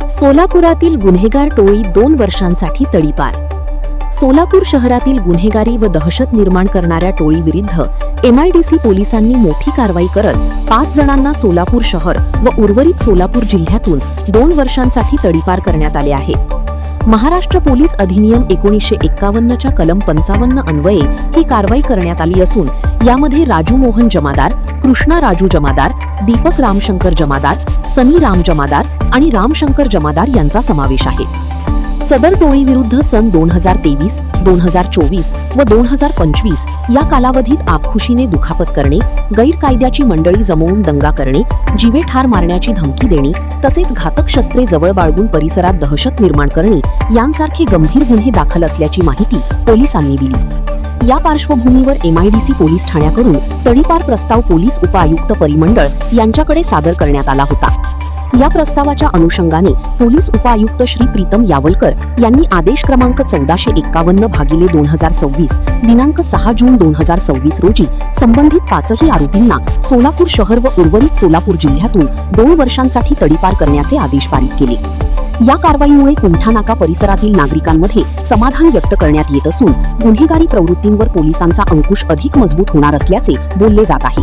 सोलापुरातील गुन्हेगार टोळी 2 वर्षांसाठी तडीपार। सोलापूर शहरातील गुन्हेगारी व दहशत निर्माण करणाऱ्या टोळीविरुद्ध MIDC पोलिसांनी मोठी कारवाई करत 5 जणांना सोलापूर शहर व उर्वरित सोलापूर जिल्ह्यातून 2 वर्षांसाठी तडीपार करण्यात आले आहे। महाराष्ट्र पोलीस अधिनियम 1951 च्या कलम 55 अन्वये ही कारवाई करण्यात आली असून यामध्ये राजू मोहन जमादार, कृष्णा राजू जमादार, दीपक रामशंकर जमादार, सनी राम जमादार आणि रामशंकर जमादार यांचा समावेश आहे। सदर टोळीविरुद्ध सन 2023, 2024 व 2025 या कालावधीत आपखुशीने दुखापत करणे, गैरकायद्याची मंडळी जमवून दंगा करणे, जीवे ठार मारण्याची धमकी देणे तसेच घातक शस्त्रे जवळ बाळगून परिसरात दहशत निर्माण करणे यांसारखे गंभीर गुन्हे दाखल असल्याची माहिती पोलिसांनी दिली। या पार्श्वभूमीवर MIDC पोलीस ठाण्याकडून तडीपार प्रस्ताव पोलीस उपआयुक्त परिमंडळ यांच्याकडे सादर करण्यात आला होता। या प्रस्तावाच्या अनुषंगाने पोलीस उपआयुक्त श्री प्रीतम यावलकर यांनी आदेश क्रमांक 1451/2026 दिनांक 6 जून 2026 रोजी संबंधित 5ही आरोपींना सोलापूर शहर व उर्वरित सोलापूर जिल्ह्यातून 2 वर्षांसाठी तडीपार करण्याचे आदेश पारित केले। या कारवाईमुळे कुंठा नाका परिसरातील नागरिकांमध्ये समाधान व्यक्त करण्यात येत असून गुन्हेगारी प्रवृत्तींवर पोलिसांचा अंकुश अधिक मजबूत होणार असल्याचे बोलले जात आहे।